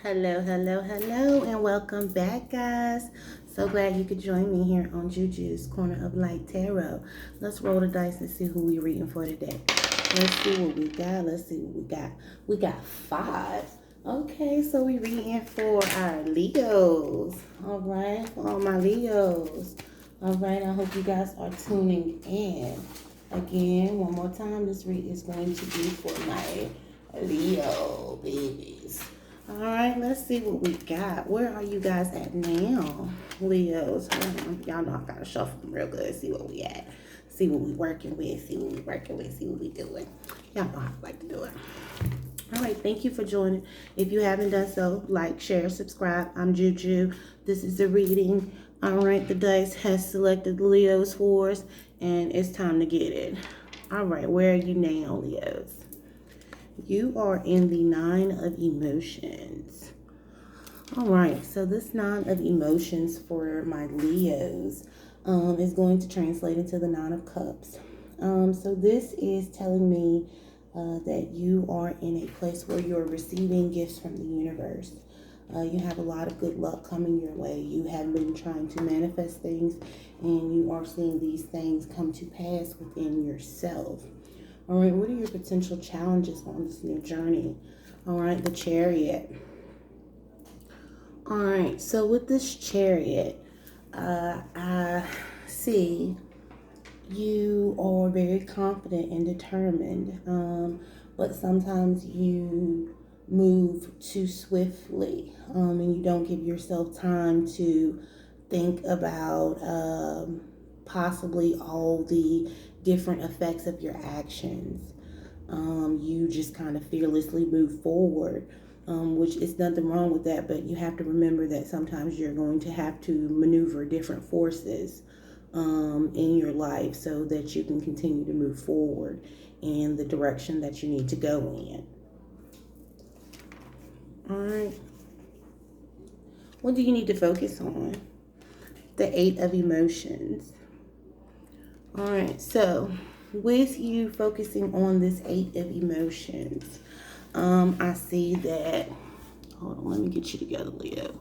Hello, hello, hello, and welcome back, guys. So glad you could join me here on Juju's Corner of Light Tarot. Let's roll the dice and see who we're reading for today. Let's see what we got. We got five. Okay, so we're reading for our Leos. All right, for all my Leos. All right, I hope you guys are tuning in. Again, one more time, this read is going to be for my Leo babies. All right, let's see what we got. Where are you guys at now, Leos? Y'all know I gotta shuffle them real good. See what we at. See what we working with. See what we doing. Y'all know how I like to do it. All right, thank you for joining. If you haven't done so, like, share, subscribe. I'm Juju. This is the reading. All right, the dice has selected Leos for us, and it's time to get it. All right, where are you now, Leos? You are in the Nine of Emotions. All right, so this Nine of Emotions for my Leos is going to translate into the Nine of Cups. So this is telling me that you are in a place where you're receiving gifts from the universe. You have a lot of good luck coming your way. You have been trying to manifest things, and you are seeing these things come to pass within yourself. All right, what are your potential challenges on this new journey? All right, the Chariot. All right, so with this Chariot, I see you are very confident and determined, but sometimes you move too swiftly, and you don't give yourself time to think about possibly all the different effects of your actions. You just kind of fearlessly move forward, which is nothing wrong with that, but you have to remember that sometimes you're going to have to maneuver different forces in your life so that you can continue to move forward in the direction that you need to go in. All right. What do you need to focus on? The Eight of Emotions. All right, so with you focusing on this Eight of Emotions, I see that, hold on, let me get you together, Leo.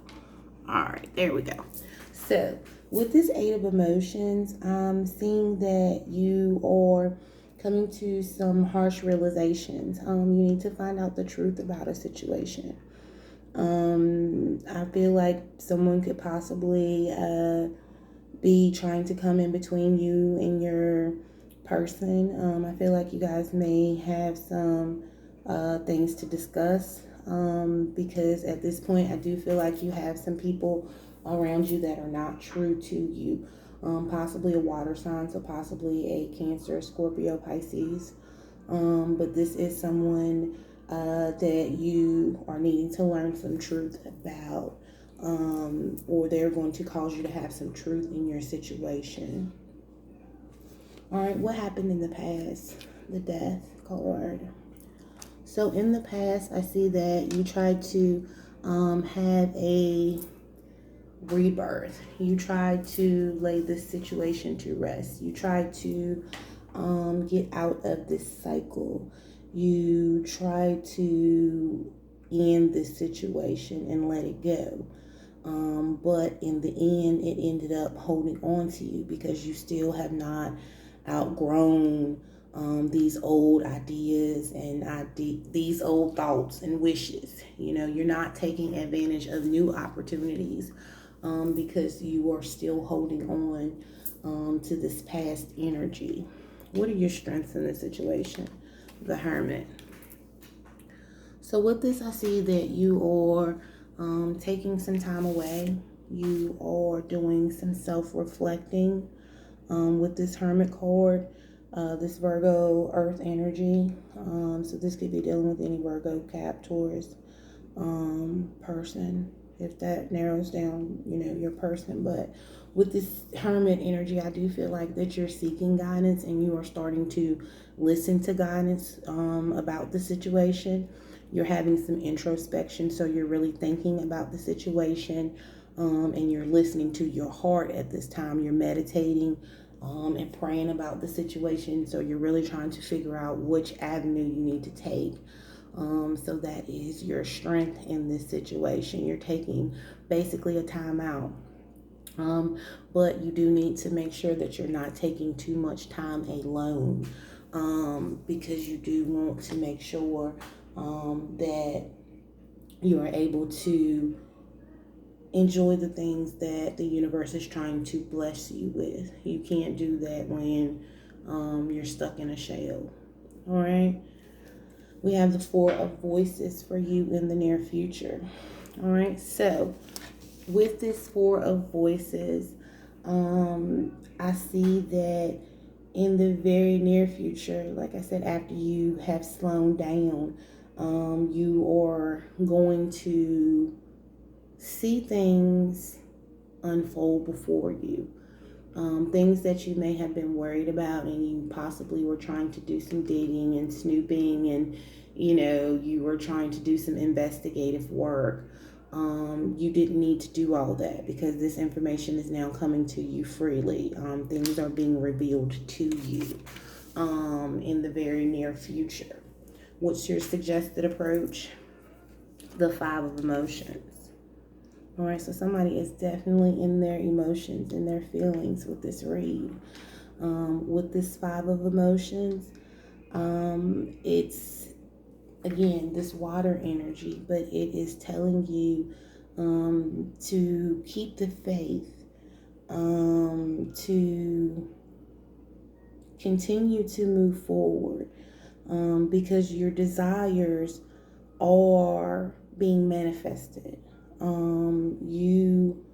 All right, there we go. So with this Eight of Emotions, I'm seeing that you are coming to some harsh realizations. You need to find out the truth about a situation. I feel like someone could possibly be trying to come in between you and your person. I feel like you guys may have some things to discuss, because at this point I do feel like you have some people around you that are not true to you. Possibly a water sign, so possibly a Cancer, Scorpio, Pisces. But this is someone that you are needing to learn some truth about, or they're going to cause you to have some truth in your situation. All right, what happened in the past? The Death card. So in the past, I see that you tried to have a rebirth. You tried to lay this situation to rest. You tried to get out of this cycle. You tried to end this situation and let it go. But in the end, it ended up holding on to you because you still have not outgrown these old ideas and these old thoughts and wishes. You know, you're not taking advantage of new opportunities because you are still holding on to this past energy. What are your strengths in this situation? The Hermit. So with this, I see that you are taking some time away. You are doing some self-reflecting with this Hermit card, this Virgo Earth energy. So this could be dealing with any Virgo, Cap, Taurus person, if that narrows down, you know, your person. But with this Hermit energy, I do feel like that you're seeking guidance and you are starting to listen to guidance about the situation. You're having some introspection, so you're really thinking about the situation, and you're listening to your heart at this time. You're meditating and praying about the situation, so you're really trying to figure out which avenue you need to take. So that is your strength in this situation. You're taking basically a timeout. But you do need to make sure that you're not taking too much time alone, because you do want to make sure that you are able to enjoy the things that the universe is trying to bless you with. You can't do that when you're stuck in a shell. All right. We have the Four of Voices for you in the near future. All right. So with this Four of Voices, I see that in the very near future, like I said, after you have slowed down, you are going to see things unfold before you. Things that you may have been worried about, and you possibly were trying to do some digging and snooping, and you were trying to do some investigative work. You didn't need to do all that because this information is now coming to you freely. Things are being revealed to you in the very near future. What's your suggested approach? The Five of Emotions. All right, so somebody is definitely in their emotions, in their feelings with this read. With this Five of Emotions, it's, again, this water energy, but it is telling you to keep the faith, to continue to move forward, because your desires are being manifested. You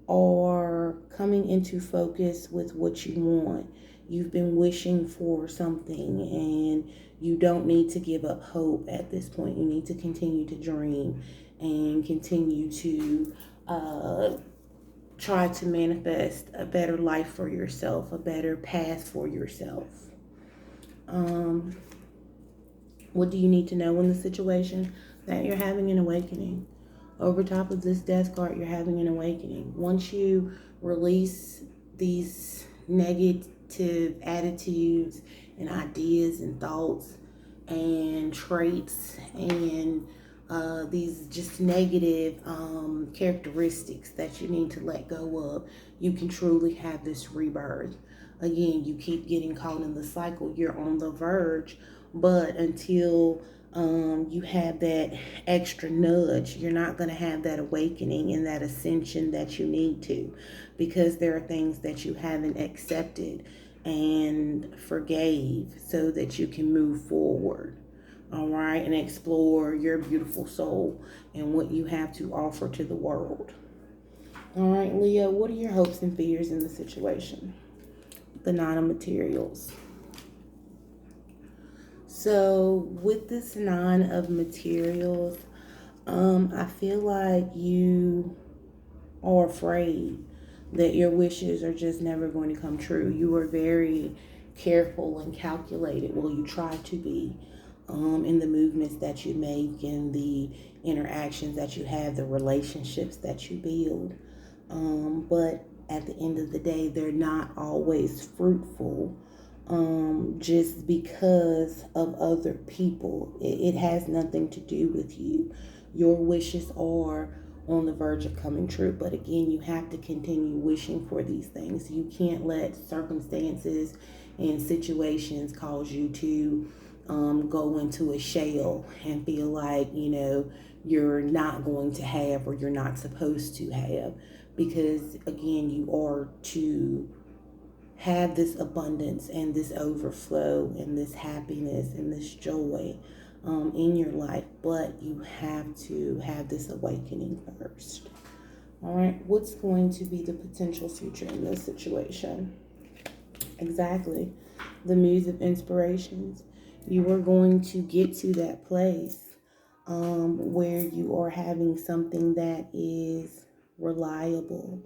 are coming into focus with what you want. You've been wishing for something, and you don't need to give up hope at this point. You need to continue to dream and continue to try to manifest a better life for yourself, a better path for yourself. What do you need to know in the situation? That you're having an awakening. Over top of this Death card, you're having an awakening. Once you release these negative attitudes and ideas and thoughts and traits and these just negative characteristics that you need to let go of, you can truly have this rebirth. Again, you keep getting caught in the cycle. You're on the verge, but until you have that extra nudge, you're not going to have that awakening and that ascension that you need to, because there are things that you haven't accepted and forgave so that you can move forward. All right, and explore your beautiful soul and what you have to offer to the world. All right, Leo, what are your hopes and fears in the situation? The Nine of Materials. So with this Nine of Materials, I feel like you are afraid that your wishes are just never going to come true. You are very careful and calculated. Well, you try to be, in the movements that you make, in the interactions that you have, the relationships that you build. But at the end of the day, they're not always fruitful, just because of other people. It has nothing to do with you. Your wishes are on the verge of coming true. But again, you have to continue wishing for these things. You can't let circumstances and situations cause you to go into a shell and feel like, you're not going to have, or you're not supposed to have. Because again, you are to have this abundance and this overflow and this happiness and this joy in your life, but you have to have this awakening first. All right, what's going to be the potential future in this situation? Exactly, the Muse of Inspirations. You are going to get to that place where you are having something that is reliable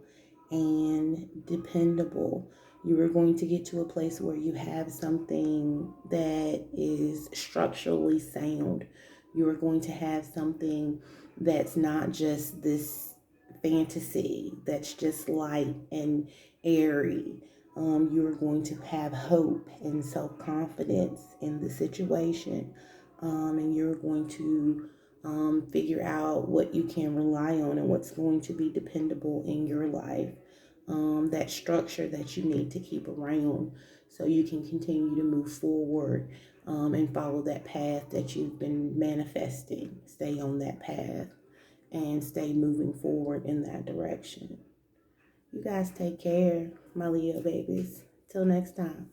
and dependable. You are going to get to a place where you have something that is structurally sound. You are going to have something that's not just this fantasy, that's just light and airy. You are going to have hope and self-confidence in the situation. and you're going to figure out what you can rely on and what's going to be dependable in your life. That structure that you need to keep around so you can continue to move forward and follow that path that you've been manifesting. Stay on that path and stay moving forward in that direction. You guys take care, my Leo babies. Till next time.